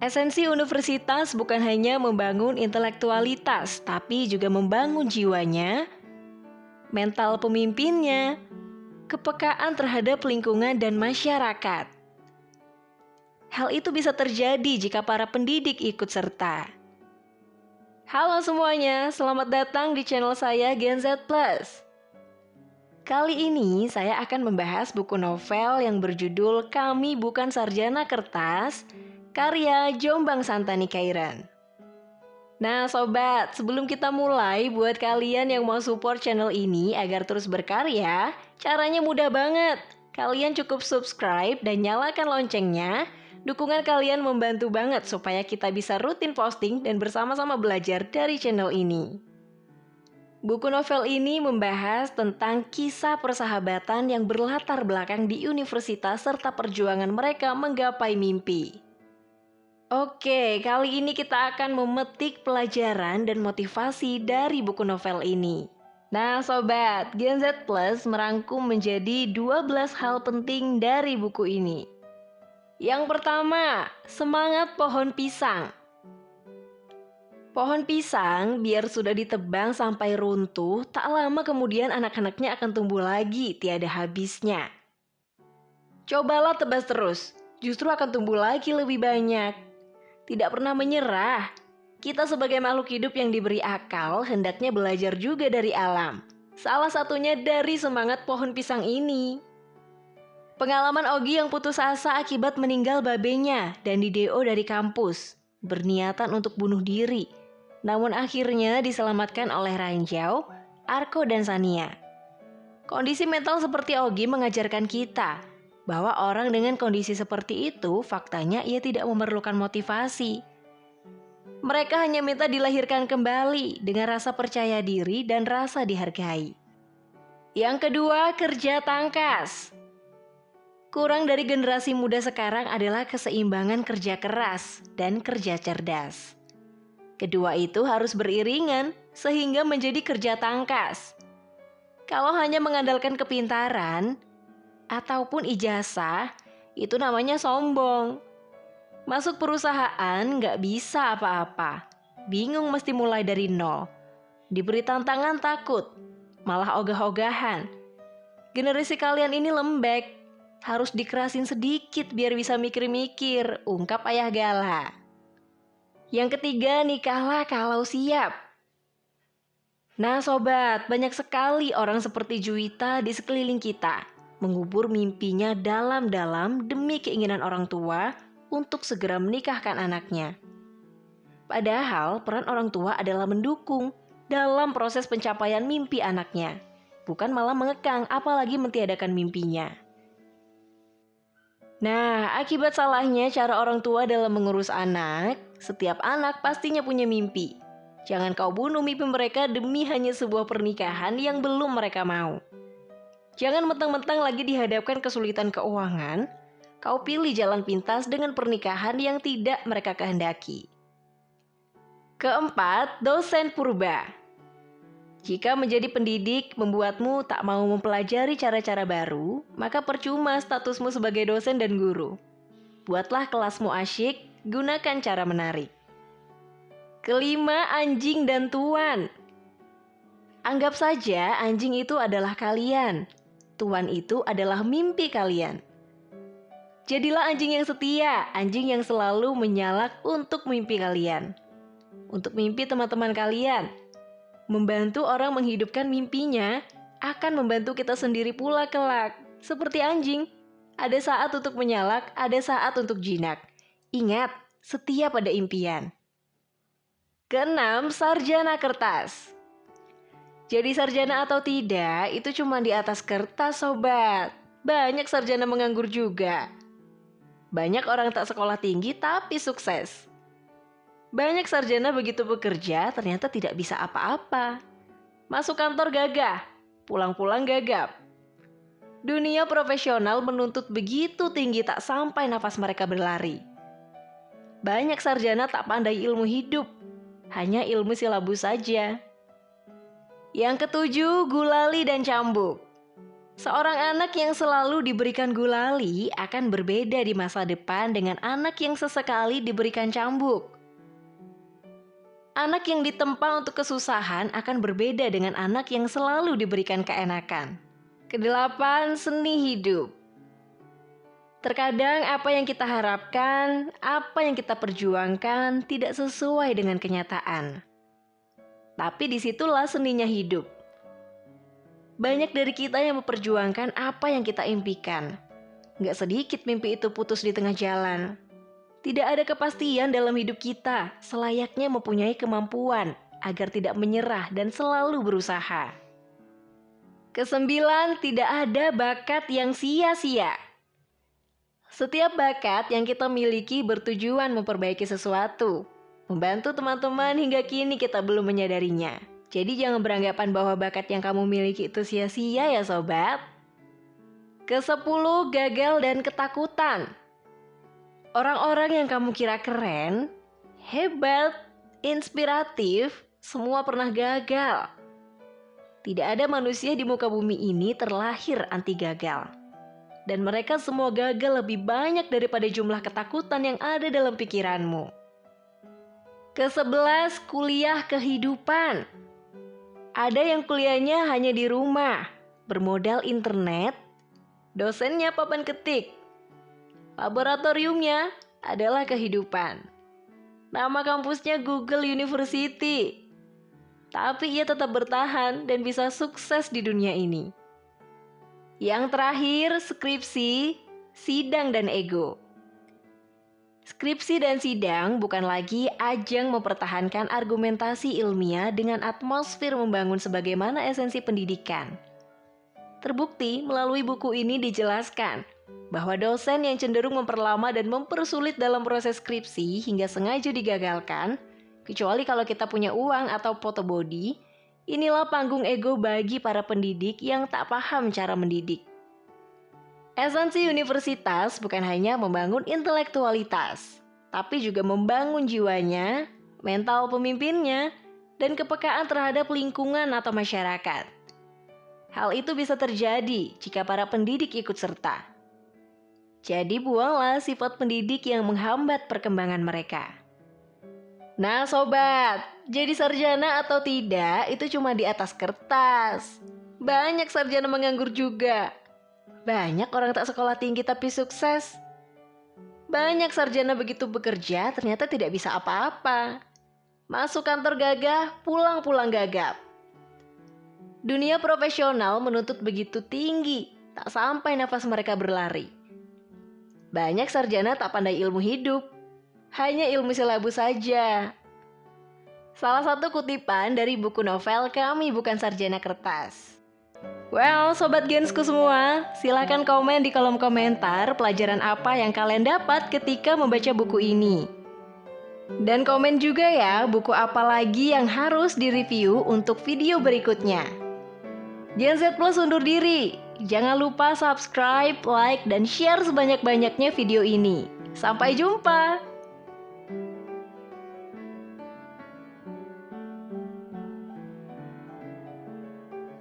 Esensi universitas bukan hanya membangun intelektualitas, tapi juga membangun jiwanya, mental pemimpinnya, kepekaan terhadap lingkungan dan masyarakat. Hal itu bisa terjadi jika para pendidik ikut serta. Halo semuanya, selamat datang di channel saya Gen Z Plus. Kali ini saya akan membahas buku novel yang berjudul Kami Bukan Sarjana Kertas, karya Jombang Santani Kairan. Nah sobat, sebelum kita mulai, buat kalian yang mau support channel ini agar terus berkarya, caranya mudah banget. Kalian cukup subscribe dan nyalakan loncengnya. Dukungan kalian membantu banget supaya kita bisa rutin posting dan bersama-sama belajar dari channel ini. Buku novel ini membahas tentang kisah persahabatan yang berlatar belakang di universitas serta perjuangan mereka menggapai mimpi. Oke, kali ini kita akan memetik pelajaran dan motivasi dari buku novel ini. Nah sobat, Gen Z Plus merangkum menjadi 12 hal penting dari buku ini. Yang pertama, semangat pohon pisang. Pohon pisang biar sudah ditebang sampai runtuh, tak lama kemudian anak-anaknya akan tumbuh lagi tiada habisnya. Cobalah tebas terus, justru akan tumbuh lagi lebih banyak. Tidak pernah menyerah. Kita sebagai makhluk hidup yang diberi akal, hendaknya belajar juga dari alam. Salah satunya dari semangat pohon pisang ini. Pengalaman Ogi yang putus asa akibat meninggal babenya dan di-DO dari kampus, berniatan untuk bunuh diri. Namun akhirnya diselamatkan oleh Ranjau, Arko dan Sania. Kondisi mental seperti Ogi mengajarkan kita bahwa orang dengan kondisi seperti itu faktanya ia tidak memerlukan motivasi. Mereka hanya minta dilahirkan kembali dengan rasa percaya diri dan rasa dihargai. Yang kedua, kerja tangkas. Kurang dari generasi muda sekarang adalah keseimbangan kerja keras dan kerja cerdas. Kedua itu harus beriringan sehingga menjadi kerja tangkas. Kalau hanya mengandalkan kepintaran ataupun ijazah, itu namanya sombong. Masuk perusahaan nggak bisa apa-apa. Bingung mesti mulai dari nol. Diberi tantangan takut, malah ogah-ogahan. Generasi kalian ini lembek. Harus dikerasin sedikit biar bisa mikir-mikir, ungkap Ayah Gala. Yang ketiga, nikahlah kalau siap. Nah sobat, banyak sekali orang seperti Juwita di sekeliling kita mengubur mimpinya dalam-dalam demi keinginan orang tua untuk segera menikahkan anaknya. Padahal peran orang tua adalah mendukung dalam proses pencapaian mimpi anaknya, bukan malah mengekang apalagi mentiadakan mimpinya. Nah, akibat salahnya cara orang tua dalam mengurus anak, setiap anak pastinya punya mimpi. Jangan kau bunuh mimpi mereka demi hanya sebuah pernikahan yang belum mereka mau. Jangan mentang-mentang lagi dihadapkan kesulitan keuangan, kau pilih jalan pintas dengan pernikahan yang tidak mereka kehendaki. Keempat, dosen purba. Jika menjadi pendidik membuatmu tak mau mempelajari cara-cara baru, maka percuma statusmu sebagai dosen dan guru. Buatlah kelasmu asyik, gunakan cara menarik. Kelima, anjing dan tuan. Anggap saja anjing itu adalah kalian. Tuan itu adalah mimpi kalian. Jadilah anjing yang setia, anjing yang selalu menyalak untuk mimpi kalian. Untuk mimpi teman-teman kalian. Membantu orang menghidupkan mimpinya akan membantu kita sendiri pula kelak. Seperti anjing, ada saat untuk menyalak, ada saat untuk jinak. Ingat, setia pada impian. Keenam, sarjana kertas. Jadi sarjana atau tidak, itu cuma di atas kertas sobat. Banyak sarjana menganggur juga. Banyak orang tak sekolah tinggi tapi sukses. Banyak sarjana begitu bekerja ternyata tidak bisa apa-apa. Masuk kantor gagah, pulang-pulang gagap. Dunia profesional menuntut begitu tinggi tak sampai nafas mereka berlari. Banyak sarjana tak pandai ilmu hidup, hanya ilmu silabus saja. Yang ketujuh, gulali dan cambuk. Seorang anak yang selalu diberikan gulali akan berbeda di masa depan dengan anak yang sesekali diberikan cambuk. Anak yang ditempa untuk kesusahan akan berbeda dengan anak yang selalu diberikan keenakan. Kedelapan, seni hidup. Terkadang apa yang kita harapkan, apa yang kita perjuangkan tidak sesuai dengan kenyataan. Tapi disitulah seninya hidup. Banyak dari kita yang memperjuangkan apa yang kita impikan. Gak sedikit mimpi itu putus di tengah jalan. Tidak ada kepastian dalam hidup kita, selayaknya mempunyai kemampuan agar tidak menyerah dan selalu berusaha. Kesembilan, tidak ada bakat yang sia-sia. Setiap bakat yang kita miliki bertujuan memperbaiki sesuatu, membantu teman-teman hingga kini kita belum menyadarinya. Jadi jangan beranggapan bahwa bakat yang kamu miliki itu sia-sia ya sobat. Kesepuluh, gagal dan ketakutan. Orang-orang yang kamu kira keren, hebat, inspiratif, semua pernah gagal. Tidak ada manusia di muka bumi ini terlahir anti gagal. Dan mereka semua gagal lebih banyak daripada jumlah ketakutan yang ada dalam pikiranmu. Ke-11, kuliah kehidupan. Ada yang kuliahnya hanya di rumah, bermodal internet, dosennya papan ketik. Laboratoriumnya adalah kehidupan. Nama kampusnya Google University. Tapi ia tetap bertahan dan bisa sukses di dunia ini. Yang terakhir, skripsi, sidang dan ego. Skripsi dan sidang bukan lagi ajang mempertahankan argumentasi ilmiah dengan atmosfer membangun sebagaimana esensi pendidikan. Terbukti melalui buku ini dijelaskan bahwa dosen yang cenderung memperlama dan mempersulit dalam proses skripsi hingga sengaja digagalkan, kecuali kalau kita punya uang atau foto body, inilah panggung ego bagi para pendidik yang tak paham cara mendidik. Esensi universitas bukan hanya membangun intelektualitas, tapi juga membangun jiwanya, mental pemimpinnya, dan kepekaan terhadap lingkungan atau masyarakat. Hal itu bisa terjadi jika para pendidik ikut serta. Jadi buanglah sifat pendidik yang menghambat perkembangan mereka. Nah sobat, jadi sarjana atau tidak itu cuma di atas kertas. Banyak sarjana menganggur juga. Banyak orang tak sekolah tinggi tapi sukses. Banyak sarjana begitu bekerja ternyata tidak bisa apa-apa. Masuk kantor gagah, pulang-pulang gagap. Dunia profesional menuntut begitu tinggi, tak sampai nafas mereka berlari. Banyak sarjana tak pandai ilmu hidup, hanya ilmu silabus saja. Salah satu kutipan dari buku novel Kami Bukan Sarjana Kertas. Well, sobat gensku semua, silahkan komen di kolom komentar pelajaran apa yang kalian dapat ketika membaca buku ini. Dan komen juga ya buku apa lagi yang harus direview untuk video berikutnya. Gen Z Plus undur diri. Jangan lupa subscribe, like, dan share sebanyak-banyaknya video ini. Sampai jumpa!